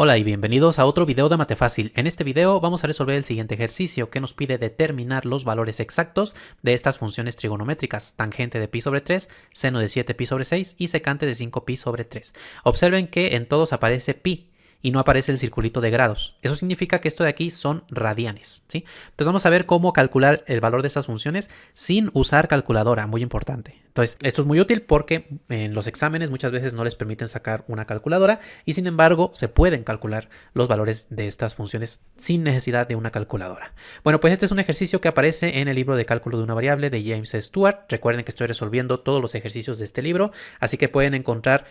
Hola y bienvenidos a otro video de Mate Fácil. En este video vamos a resolver el siguiente ejercicio que nos pide determinar los valores exactos de estas funciones trigonométricas: tangente de pi sobre 3, seno de 7 pi sobre 6 y secante de 5 pi sobre 3. Observen que en todos aparece pi y no aparece el circulito de grados. Eso significa que esto de aquí son radianes, ¿sí? Entonces vamos a ver cómo calcular el valor de estas funciones sin usar calculadora, muy importante. Entonces esto es muy útil porque en los exámenes muchas veces no les permiten sacar una calculadora y sin embargo se pueden calcular los valores de estas funciones sin necesidad de una calculadora. Bueno, pues este es un ejercicio que aparece en el libro de cálculo de una variable de James Stewart. Recuerden que estoy resolviendo todos los ejercicios de este libro, así que pueden encontrar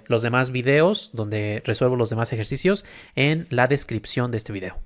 los demás videos donde resuelvo los demás ejercicios en la descripción de este video.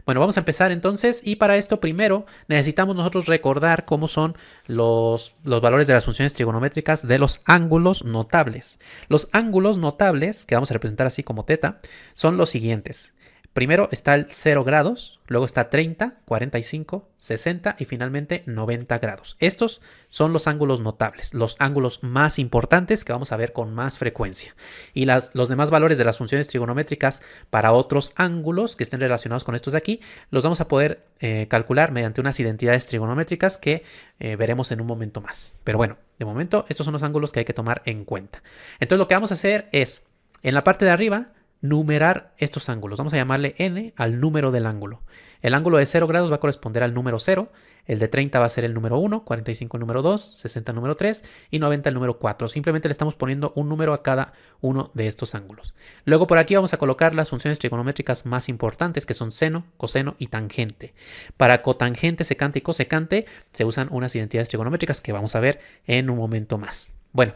Bueno, vamos a empezar entonces, y para esto primero necesitamos nosotros recordar cómo son los valores de las funciones trigonométricas de los ángulos notables. Los ángulos notables, que vamos a representar así como θ, son los siguientes. Primero está el 0 grados, luego está 30, 45, 60 y finalmente 90 grados. Estos son los ángulos notables, los ángulos más importantes que vamos a ver con más frecuencia. Y los demás valores de las funciones trigonométricas para otros ángulos que estén relacionados con estos de aquí, los vamos a poder calcular mediante unas identidades trigonométricas que veremos en un momento más. Pero bueno, de momento estos son los ángulos que hay que tomar en cuenta. Entonces lo que vamos a hacer es, en la parte de arriba, numerar estos ángulos. Vamos a llamarle n al número del ángulo. El ángulo de 0 grados va a corresponder al número 0, el de 30 va a ser el número 1, 45 el número 2, 60 el número 3 y 90 el número 4. Simplemente le estamos poniendo un número a cada uno de estos ángulos. Luego por aquí vamos a colocar las funciones trigonométricas más importantes, que son seno, coseno y tangente. Para cotangente, secante y cosecante se usan unas identidades trigonométricas que vamos a ver en un momento más. Bueno,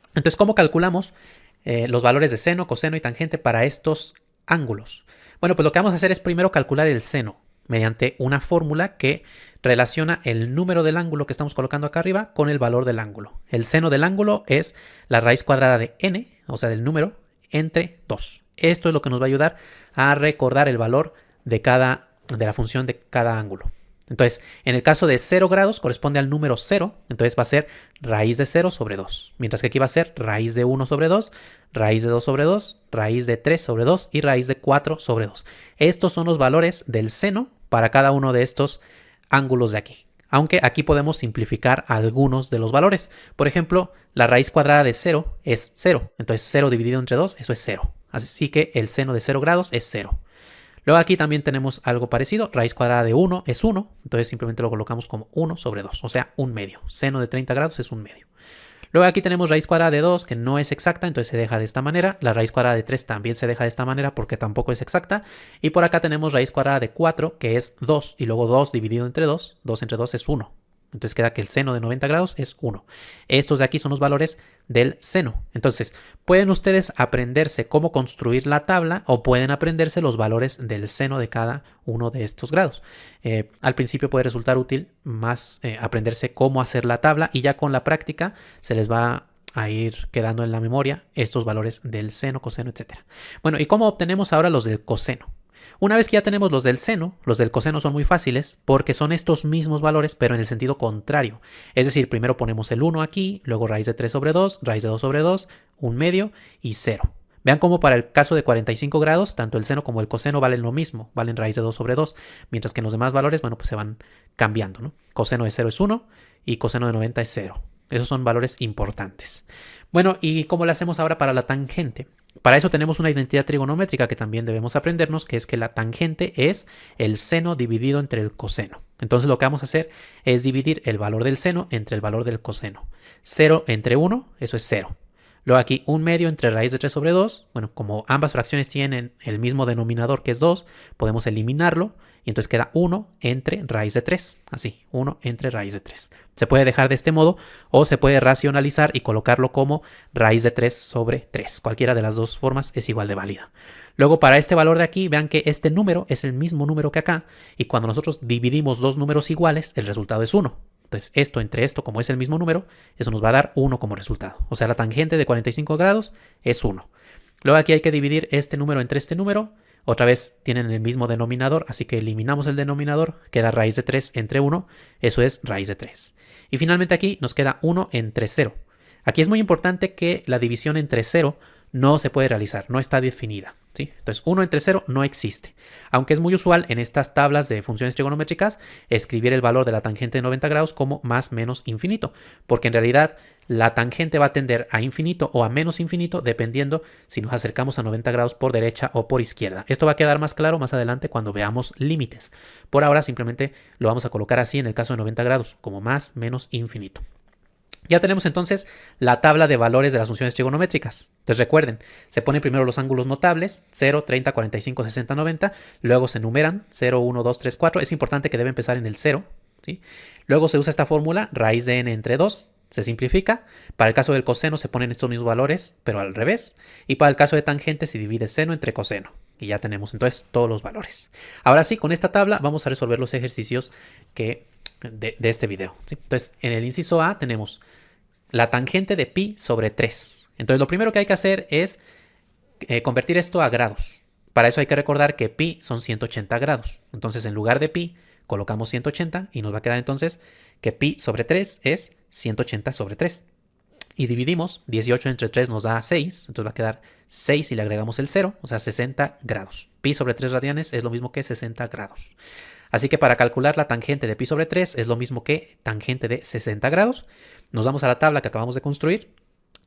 entonces, ¿cómo calculamos los valores de seno, coseno y tangente para estos ángulos? Bueno, pues lo que vamos a hacer es primero calcular el seno mediante una fórmula que relaciona el número del ángulo que estamos colocando acá arriba con el valor del ángulo. El seno del ángulo es la raíz cuadrada de n, o sea del número, entre 2. Esto es lo que nos va a ayudar a recordar el valor de la función de cada ángulo. Entonces, en el caso de 0 grados corresponde al número 0, entonces va a ser raíz de 0 sobre 2. Mientras que aquí va a ser raíz de 1 sobre 2, raíz de 2 sobre 2, raíz de 3 sobre 2 y raíz de 4 sobre 2. Estos son los valores del seno para cada uno de estos ángulos de aquí. Aunque aquí podemos simplificar algunos de los valores. Por ejemplo, la raíz cuadrada de 0 es 0. Entonces 0 dividido entre 2, eso es 0. Así que el seno de 0 grados es 0. Luego aquí también tenemos algo parecido, raíz cuadrada de 1 es 1, entonces simplemente lo colocamos como 1 sobre 2, o sea, un medio. Seno de 30 grados es un medio. Luego aquí tenemos raíz cuadrada de 2, que no es exacta, entonces se deja de esta manera. La raíz cuadrada de 3 también se deja de esta manera porque tampoco es exacta. Y por acá tenemos raíz cuadrada de 4, que es 2, y luego 2 dividido entre 2, 2 entre 2 es 1. Entonces queda que el seno de 90 grados es 1. Estos de aquí son los valores del seno. Entonces, pueden ustedes aprenderse cómo construir la tabla o pueden aprenderse los valores del seno de cada uno de estos grados. Al principio puede resultar útil más aprenderse cómo hacer la tabla y ya con la práctica se les va a ir quedando en la memoria estos valores del seno, coseno, etc. Bueno, ¿y cómo obtenemos ahora los del coseno? Una vez que ya tenemos los del seno, los del coseno son muy fáciles porque son estos mismos valores pero en el sentido contrario. Es decir, primero ponemos el 1 aquí, luego raíz de 3 sobre 2, raíz de 2 sobre 2, un medio y 0. Vean cómo para el caso de 45 grados, tanto el seno como el coseno valen lo mismo, valen raíz de 2 sobre 2, mientras que en los demás valores, bueno, pues se van cambiando, ¿no? Coseno de 0 es 1 y coseno de 90 es 0. Esos son valores importantes. Bueno, ¿y cómo lo hacemos ahora para la tangente? Para eso tenemos una identidad trigonométrica que también debemos aprendernos, que es que la tangente es el seno dividido entre el coseno. Entonces lo que vamos a hacer es dividir el valor del seno entre el valor del coseno. 0 entre 1, eso es 0. Luego aquí un medio entre raíz de 3 sobre 2. Bueno, como ambas fracciones tienen el mismo denominador que es 2, podemos eliminarlo y entonces queda 1 entre raíz de 3. Así, 1 entre raíz de 3. Se puede dejar de este modo o se puede racionalizar y colocarlo como raíz de 3 sobre 3. Cualquiera de las dos formas es igual de válida. Luego para este valor de aquí, vean que este número es el mismo número que acá y cuando nosotros dividimos dos números iguales, el resultado es 1. Entonces esto entre esto, como es el mismo número, eso nos va a dar 1 como resultado. O sea, la tangente de 45 grados es 1. Luego aquí hay que dividir este número entre este número. Otra vez tienen el mismo denominador, así que eliminamos el denominador. Queda raíz de 3 entre 1, eso es raíz de 3. Y finalmente aquí nos queda 1 entre 0. Aquí es muy importante que la división entre 0 no se puede realizar, no está definida, ¿sí? Entonces 1 entre 0 no existe. Aunque es muy usual en estas tablas de funciones trigonométricas escribir el valor de la tangente de 90 grados como más menos infinito, porque en realidad la tangente va a tender a infinito o a menos infinito dependiendo si nos acercamos a 90 grados por derecha o por izquierda. Esto va a quedar más claro más adelante cuando veamos límites. Por ahora simplemente lo vamos a colocar así en el caso de 90 grados, como más menos infinito. Ya tenemos entonces la tabla de valores de las funciones trigonométricas. Entonces recuerden, se ponen primero los ángulos notables, 0, 30, 45, 60, 90. Luego se numeran 0, 1, 2, 3, 4. Es importante que debe empezar en el 0, ¿sí? Luego se usa esta fórmula, raíz de n entre 2. Se simplifica. Para el caso del coseno se ponen estos mismos valores, pero al revés. Y para el caso de tangente se divide seno entre coseno. Y ya tenemos entonces todos los valores. Ahora sí, con esta tabla vamos a resolver los ejercicios de este video, ¿sí? Entonces, en el inciso A tenemos la tangente de pi sobre 3. Entonces, lo primero que hay que hacer es convertir esto a grados. Para eso hay que recordar que pi son 180 grados. Entonces, en lugar de pi, colocamos 180 y nos va a quedar entonces que pi sobre 3 es 180 sobre 3. Y dividimos, 18 entre 3 nos da 6, entonces va a quedar 6 y le agregamos el 0, o sea 60 grados. Pi sobre 3 radianes es lo mismo que 60 grados. Así que para calcular la tangente de pi sobre 3 es lo mismo que tangente de 60 grados. Nos vamos a la tabla que acabamos de construir.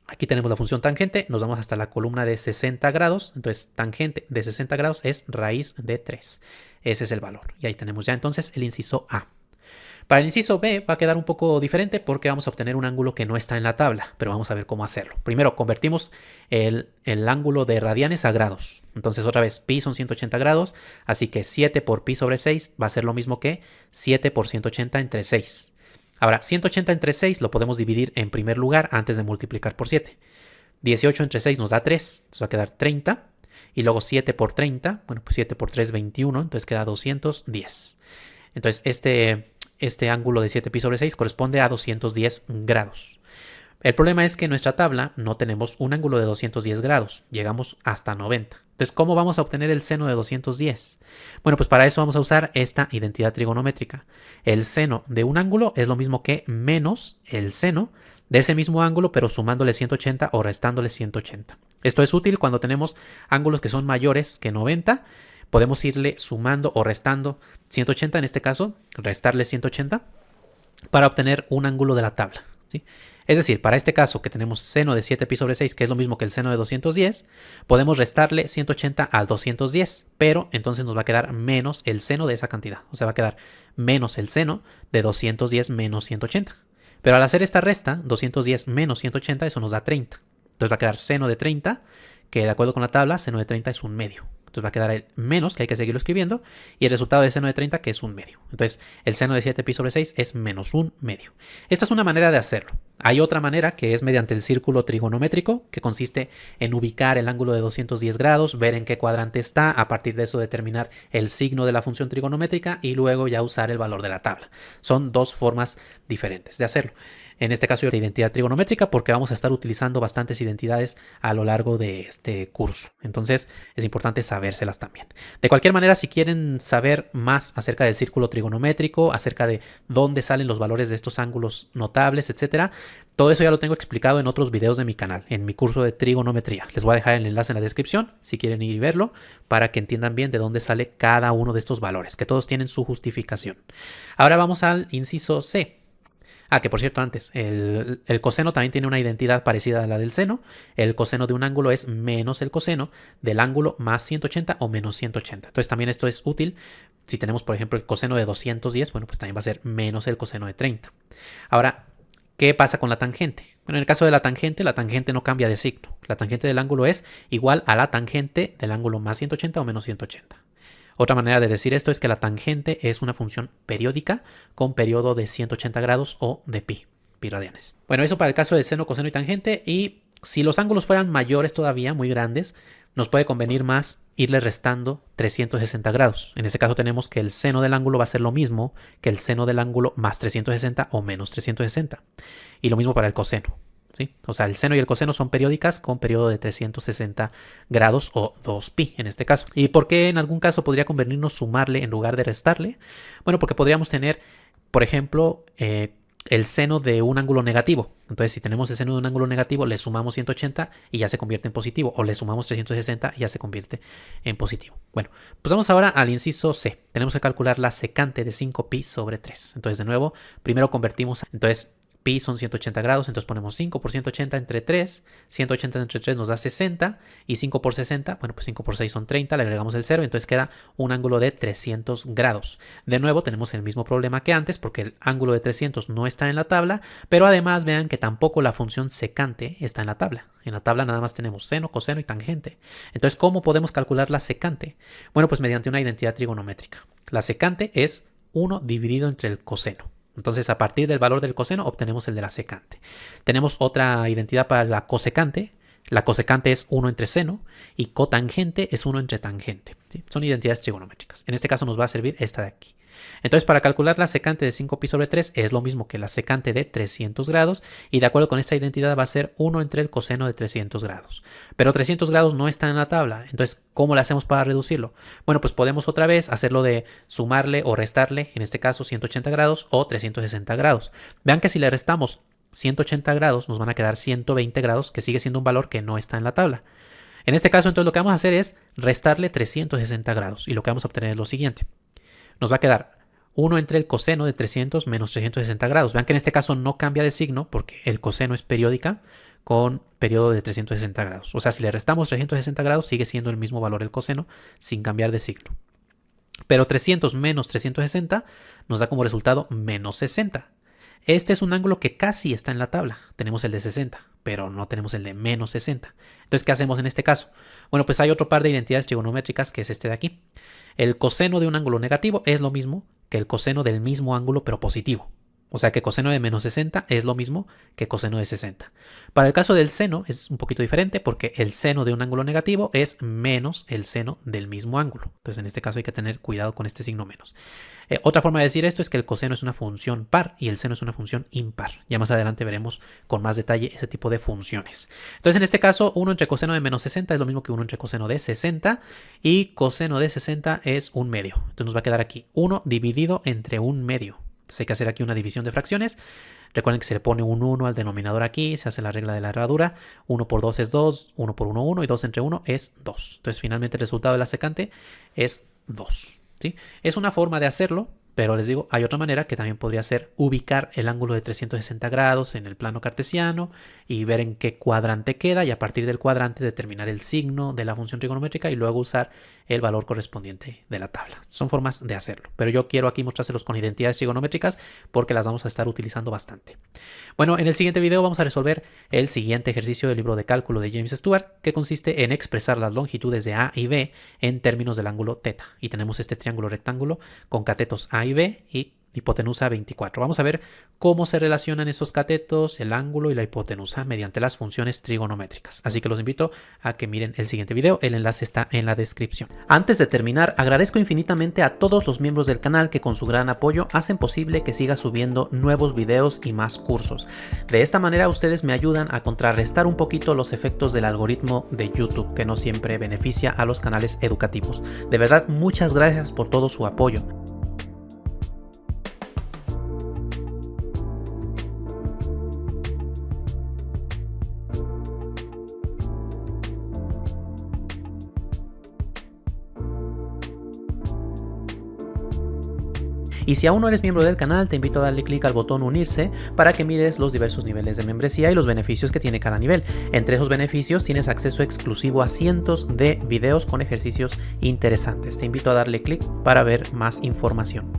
Aquí tenemos la función tangente, nos vamos hasta la columna de 60 grados. Entonces tangente de 60 grados es raíz de 3. Ese es el valor. Y ahí tenemos ya entonces el inciso A. Para el inciso B va a quedar un poco diferente porque vamos a obtener un ángulo que no está en la tabla, pero vamos a ver cómo hacerlo. Primero convertimos el ángulo de radianes a grados. Entonces otra vez pi son 180 grados, así que 7 por pi sobre 6 va a ser lo mismo que 7 por 180 entre 6. Ahora 180 entre 6 lo podemos dividir en primer lugar antes de multiplicar por 7. 18 entre 6 nos da 3, entonces va a quedar 30. Y luego 7 por 30, bueno pues 7 por 3 21, entonces queda 210. Entonces este ángulo de 7 pi sobre 6 corresponde a 210 grados. El problema es que en nuestra tabla no tenemos un ángulo de 210 grados, llegamos hasta 90. Entonces, ¿cómo vamos a obtener el seno de 210? Bueno, pues para eso vamos a usar esta identidad trigonométrica. El seno de un ángulo es lo mismo que menos el seno de ese mismo ángulo, pero sumándole 180 o restándole 180. Esto es útil cuando tenemos ángulos que son mayores que 90. Podemos irle sumando o restando 180 en este caso, restarle 180 para obtener un ángulo de la tabla, ¿sí? Es decir, para este caso que tenemos seno de 7 pi sobre 6, que es lo mismo que el seno de 210, podemos restarle 180 al 210, pero entonces nos va a quedar menos el seno de esa cantidad. O sea, va a quedar menos el seno de 210 menos 180. Pero al hacer esta resta, 210 menos 180, eso nos da 30. Entonces va a quedar seno de 30, que de acuerdo con la tabla, seno de 30 es un medio. Entonces va a quedar el menos, que hay que seguirlo escribiendo, y el resultado de seno de 30, que es un medio. Entonces el seno de 7 pi sobre 6 es menos un medio. Esta es una manera de hacerlo. Hay otra manera que es mediante el círculo trigonométrico, que consiste en ubicar el ángulo de 210 grados, ver en qué cuadrante está, a partir de eso determinar el signo de la función trigonométrica y luego ya usar el valor de la tabla. Son dos formas diferentes de hacerlo. En este caso de identidad trigonométrica porque vamos a estar utilizando bastantes identidades a lo largo de este curso. Entonces es importante sabérselas también. De cualquier manera, si quieren saber más acerca del círculo trigonométrico, acerca de dónde salen los valores de estos ángulos notables, etcétera, todo eso ya lo tengo explicado en otros videos de mi canal, en mi curso de trigonometría. Les voy a dejar el enlace en la descripción si quieren ir y verlo para que entiendan bien de dónde sale cada uno de estos valores, que todos tienen su justificación. Ahora vamos al inciso C. Que por cierto antes, el coseno también tiene una identidad parecida a la del seno. El coseno de un ángulo es menos el coseno del ángulo más 180 o menos 180. Entonces también esto es útil. Si tenemos por ejemplo el coseno de 210, bueno pues también va a ser menos el coseno de 30. Ahora, ¿qué pasa con la tangente? Bueno, en el caso de la tangente no cambia de signo. La tangente del ángulo es igual a la tangente del ángulo más 180 o menos 180. Otra manera de decir esto es que la tangente es una función periódica con periodo de 180 grados o de pi radianes. Bueno, eso para el caso de seno, coseno y tangente. Y si los ángulos fueran mayores todavía, muy grandes, nos puede convenir más irle restando 360 grados. En este caso tenemos que el seno del ángulo va a ser lo mismo que el seno del ángulo más 360 o menos 360. Y lo mismo para el coseno, ¿sí? O sea, el seno y el coseno son periódicas con periodo de 360 grados o 2pi en este caso. ¿Y por qué en algún caso podría convenirnos sumarle en lugar de restarle? Bueno, porque podríamos tener, por ejemplo, el seno de un ángulo negativo. Entonces, si tenemos el seno de un ángulo negativo, le sumamos 180 y ya se convierte en positivo. O le sumamos 360 y ya se convierte en positivo. Bueno, pues vamos ahora al inciso C. Tenemos que calcular la secante de 5pi sobre 3. Entonces, de nuevo, primero convertimos. Entonces, pi son 180 grados, entonces ponemos 5 por 180 entre 3, 180 entre 3 nos da 60, y 5 por 60, bueno, pues 5 por 6 son 30, le agregamos el 0, entonces queda un ángulo de 300 grados. De nuevo tenemos el mismo problema que antes, porque el ángulo de 300 no está en la tabla, pero además vean que tampoco la función secante está en la tabla. En la tabla nada más tenemos seno, coseno y tangente. Entonces, ¿cómo podemos calcular la secante? Bueno, pues mediante una identidad trigonométrica. La secante es 1 dividido entre el coseno. Entonces, a partir del valor del coseno obtenemos el de la secante. Tenemos otra identidad para la cosecante. La cosecante es 1 entre seno y cotangente es 1 entre tangente. ¿Sí? Son identidades trigonométricas. En este caso nos va a servir esta de aquí. Entonces, para calcular la secante de 5pi sobre 3 es lo mismo que la secante de 300 grados y de acuerdo con esta identidad va a ser 1 entre el coseno de 300 grados. Pero 300 grados no está en la tabla, entonces, ¿cómo le hacemos para reducirlo? Bueno, pues podemos otra vez hacerlo de sumarle o restarle, en este caso 180 grados o 360 grados. Vean que si le restamos 180 grados nos van a quedar 120 grados, que sigue siendo un valor que no está en la tabla. En este caso, entonces, lo que vamos a hacer es restarle 360 grados y lo que vamos a obtener es lo siguiente. Nos va a quedar 1 entre el coseno de 300 menos 360 grados. Vean que en este caso no cambia de signo porque el coseno es periódica con periodo de 360 grados. O sea, si le restamos 360 grados sigue siendo el mismo valor el coseno sin cambiar de signo. Pero 300 menos 360 nos da como resultado menos 60. Este es un ángulo que casi está en la tabla. Tenemos el de 60, pero no tenemos el de menos 60. Entonces, ¿qué hacemos en este caso? Bueno, pues hay otro par de identidades trigonométricas que es este de aquí. El coseno de un ángulo negativo es lo mismo que el coseno del mismo ángulo, pero positivo. O sea que coseno de menos 60 es lo mismo que coseno de 60. Para el caso del seno es un poquito diferente porque el seno de un ángulo negativo es menos el seno del mismo ángulo. Entonces en este caso hay que tener cuidado con este signo menos. Otra forma de decir esto es que el coseno es una función par y el seno es una función impar. Ya más adelante veremos con más detalle ese tipo de funciones. Entonces en este caso 1 entre coseno de menos 60 es lo mismo que 1 entre coseno de 60 y coseno de 60 es un medio. Entonces nos va a quedar aquí 1 dividido entre un medio. Entonces hay que hacer aquí una división de fracciones. Recuerden que se le pone un 1 al denominador aquí, se hace la regla de la herradura. 1 por 2 es 2, 1 por 1, 1 y 2 entre 1 es 2. Entonces finalmente el resultado de la secante es 2. ¿Sí? Es una forma de hacerlo, pero les digo, hay otra manera que también podría ser ubicar el ángulo de 360 grados en el plano cartesiano y ver en qué cuadrante queda y a partir del cuadrante determinar el signo de la función trigonométrica y luego usar el valor correspondiente de la tabla. Son formas de hacerlo, pero yo quiero aquí mostrárselos con identidades trigonométricas porque las vamos a estar utilizando bastante. Bueno, en el siguiente video vamos a resolver el siguiente ejercicio del libro de cálculo de James Stewart, que consiste en expresar las longitudes de A y B en términos del ángulo teta. Y tenemos este triángulo rectángulo con catetos A y B y hipotenusa 24. Vamos a ver cómo se relacionan esos catetos, el ángulo y la hipotenusa mediante las funciones trigonométricas. Así que los invito a que miren el siguiente video, el enlace está en la descripción. Antes de terminar, agradezco infinitamente a todos los miembros del canal que con su gran apoyo hacen posible que siga subiendo nuevos videos y más cursos. De esta manera ustedes me ayudan a contrarrestar un poquito los efectos del algoritmo de YouTube, que no siempre beneficia a los canales educativos. De verdad, muchas gracias por todo su apoyo. Y si aún no eres miembro del canal, te invito a darle clic al botón unirse para que mires los diversos niveles de membresía y los beneficios que tiene cada nivel. Entre esos beneficios tienes acceso exclusivo a cientos de videos con ejercicios interesantes. Te invito a darle clic para ver más información.